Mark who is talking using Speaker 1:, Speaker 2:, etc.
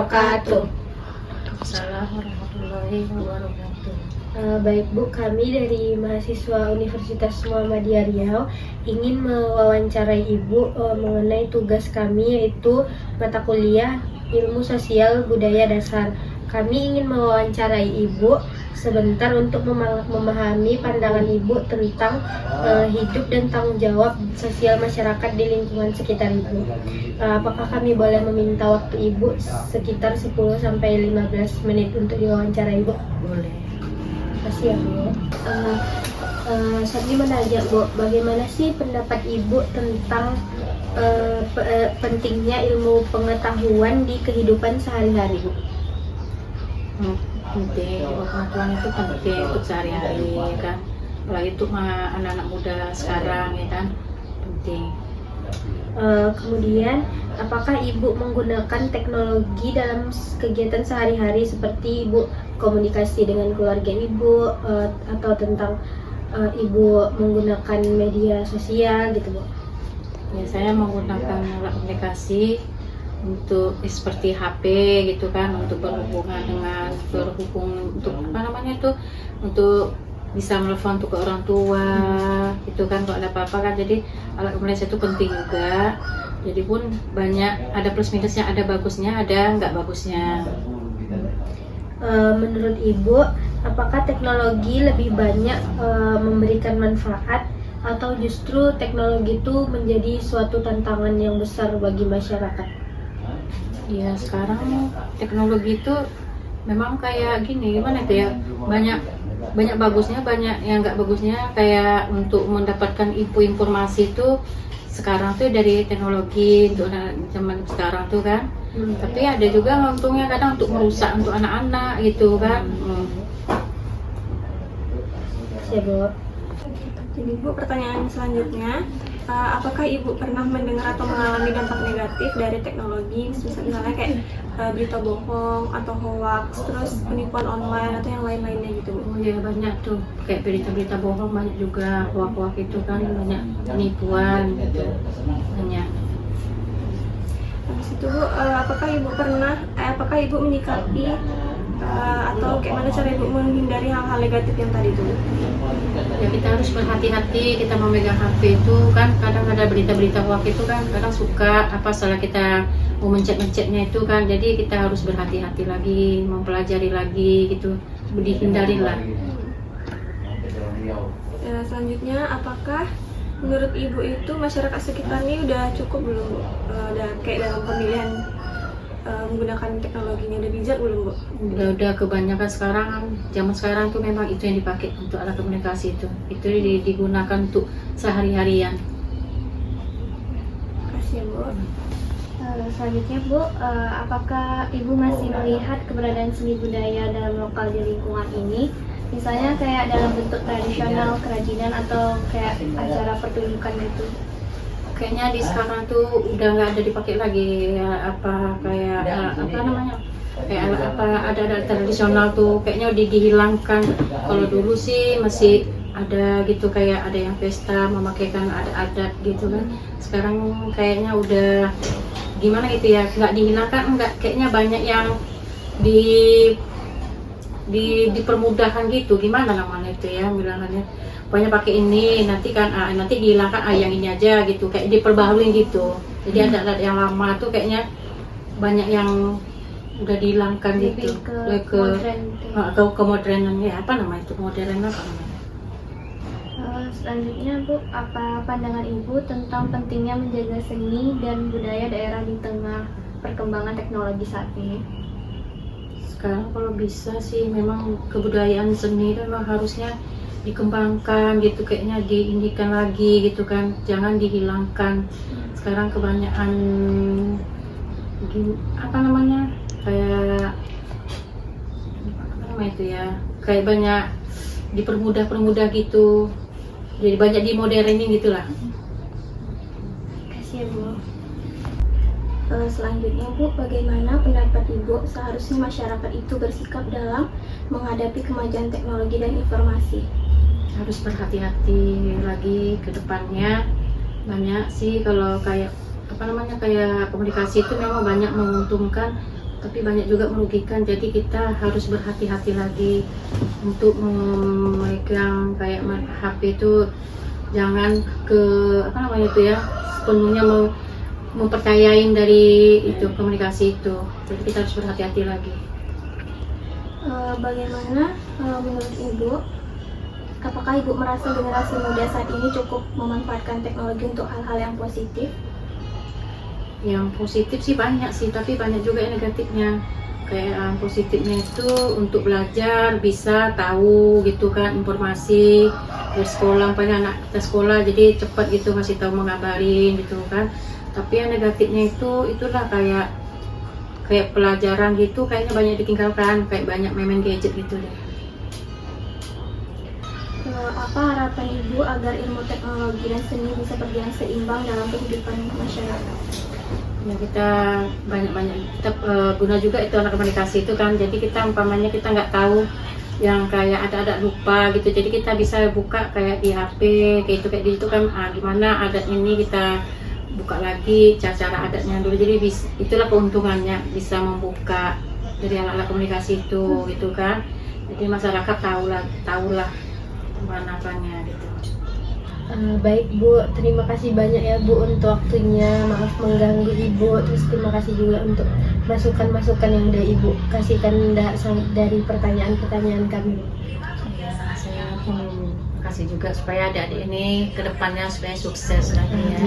Speaker 1: wabarakatuh.
Speaker 2: Assalamualaikum warahmatullahi wabarakatuh.
Speaker 1: Baik Bu, kami dari mahasiswa Universitas Muhammadiyah Riau ingin mewawancarai Ibu mengenai tugas kami, yaitu mata kuliah Ilmu Sosial Budaya Dasar. Kami ingin mewawancarai Ibu sebentar untuk memahami pandangan Ibu tentang hidup dan tanggung jawab sosial masyarakat di lingkungan sekitar Ibu. Apakah kami boleh meminta waktu Ibu sekitar 10-15 menit untuk diwawancara Ibu?
Speaker 2: Boleh.
Speaker 1: Terima kasih ya Bu. Saya ingin menanya Bu, bagaimana sih pendapat Ibu tentang pentingnya ilmu pengetahuan di kehidupan sehari-hari Bu?
Speaker 2: Penting, pengetahuan itu penting untuk sehari-hari kan, apalagi untuk anak-anak muda sekarang ya kan, penting.
Speaker 1: Kemudian, apakah Ibu menggunakan teknologi dalam kegiatan sehari-hari seperti Ibu komunikasi dengan keluarga Ibu atau tentang Ibu menggunakan media sosial gitu Bu?
Speaker 2: Ya, saya menggunakan alat komunikasi untuk seperti HP gitu kan, untuk berhubungan untuk apa namanya itu, untuk bisa menelepon untuk ke orang tua gitu kan, kalau ada apa-apa kan. Jadi alat komunikasi itu penting juga. Jadi pun banyak, ada plus minusnya, ada bagusnya, ada nggak bagusnya.
Speaker 1: Menurut Ibu, apakah teknologi lebih banyak memberikan manfaat atau justru teknologi itu menjadi suatu tantangan yang besar bagi masyarakat?
Speaker 2: Ya, sekarang teknologi itu memang kayak gini, gimana itu ya, banyak bagusnya, banyak yang nggak bagusnya. Kayak untuk mendapatkan informasi itu sekarang tuh dari teknologi untuk zaman sekarang tuh kan. Tapi ada juga untungnya kadang untuk merusak untuk anak-anak gitu kan.
Speaker 1: Ya Bu.
Speaker 3: Jadi Bu, pertanyaan selanjutnya, apakah Ibu pernah mendengar atau mengalami dampak negatif dari teknologi, misalnya kayak berita bohong atau hoax, terus penipuan online atau yang lain-lainnya gitu Bu?
Speaker 2: Oh ya, banyak tuh, kayak berita-berita bohong banyak juga, hoax-hoax itu kan banyak, penipuan gitu, banyak.
Speaker 3: Habis itu Bu, apakah Ibu menyikapi atau kayak mana cara Ibu menghindari hal-hal negatif yang tadi itu?
Speaker 2: Ya, kita harus berhati-hati, kita memegang HP itu kan, kadang ada berita-berita hoax itu kan, kadang suka apa salah kita mau mencet-mencetnya itu kan. Jadi kita harus berhati-hati lagi, mempelajari lagi gitu, dihindari lah.
Speaker 3: Selanjutnya, apakah menurut Ibu itu masyarakat sekitar ini udah cukup belum Bu? Udah kayak dalam pemilihan menggunakan teknologinya udah bijak belum Bu?
Speaker 2: Udah kebanyakan sekarang, zaman sekarang tuh memang itu yang dipakai untuk alat komunikasi itu digunakan untuk sehari-harian.
Speaker 3: Terima kasih ya Bu.
Speaker 1: Selanjutnya Bu, apakah Ibu masih melihat keberadaan seni budaya dalam lokal di lingkungan ini? Misalnya kayak dalam bentuk tradisional, kerajinan, atau kayak acara pertunjukan gitu?
Speaker 2: Kayaknya di sekarang tuh udah nggak ada dipakai lagi ya, kayak ada tradisional tuh kayaknya udah dihilangkan. Kalau dulu sih masih ada gitu, kayak ada yang pesta memakaikan adat gitu kan. Sekarang kayaknya udah gimana gitu ya, nggak dihilangkan, nggak, kayaknya banyak yang dipermudahkan gitu, gimana namanya itu ya bilangannya, banyak pakai ini, nanti kan nanti dihilangkan yang ini aja gitu, kayak diperbaharui gitu. Jadi adat yang lama tuh kayaknya banyak yang udah dihilangkan gitu, ke kemodernan ya, apa namanya itu, modern apa namanya.
Speaker 1: Selanjutnya Bu, apa pandangan Ibu tentang pentingnya menjaga seni dan budaya daerah di tengah perkembangan teknologi saat ini?
Speaker 2: Sekarang kalau bisa sih memang kebudayaan seni itu memang harusnya dikembangkan gitu, kayaknya diindikan lagi gitu kan, jangan dihilangkan. Sekarang kebanyakan apa namanya, kayak apa namanya itu ya, kayak banyak dipermudah gitu, jadi banyak dimodernin gitulah.
Speaker 1: Kasih ya Bu. Selanjutnya Bu, bagaimana pendapat Ibu seharusnya masyarakat itu bersikap dalam menghadapi kemajuan teknologi dan informasi?
Speaker 2: Harus berhati-hati lagi ke depannya. Banyak sih kalau kayak apa namanya, kayak komunikasi itu memang banyak menguntungkan tapi banyak juga merugikan. Jadi kita harus berhati-hati lagi untuk memegang kayak HP itu, jangan ke sepenuhnya mempercayain dari itu komunikasi itu. Jadi kita harus berhati-hati lagi.
Speaker 3: Bagaimana menurut Ibu, apakah Ibu merasa generasi muda saat ini cukup memanfaatkan teknologi untuk hal-hal yang positif?
Speaker 2: Yang positif sih banyak sih, tapi banyak juga yang negatifnya. Kayak positifnya itu untuk belajar, bisa tahu gitu kan informasi dari sekolah, banyak anak kita sekolah jadi cepat gitu ngasih tahu, mengabarin gitu kan. Tapi yang negatifnya itu itulah kayak pelajaran gitu kayaknya banyak ditinggalkan, kayak banyak main gadget gitu deh.
Speaker 3: Apa harapan Ibu agar ilmu teknologi dan seni bisa berjalan seimbang dalam kehidupan masyarakat?
Speaker 2: Ya kita banyak-banyak kita guna juga itu anak komunikasi itu kan, jadi kita umpamanya kita nggak tahu yang kayak ada lupa gitu, jadi kita bisa buka kayak di HP kayak di itu kan, gimana adat ini kita buka lagi cara adatnya dulu, jadi itulah keuntungannya bisa membuka dari alat-alat komunikasi itu gitu kan, jadi masyarakat tahulah mana-apanya gitu.
Speaker 1: Baik Bu, terima kasih banyak ya Bu untuk waktunya. Maaf mengganggu Ibu. Terus terima kasih juga untuk masukan-masukan yang udah Ibu kasihkan dari pertanyaan-pertanyaan kami.
Speaker 2: Ya, saya kasih juga supaya adik-adik ini kedepannya supaya sukses lagi ya.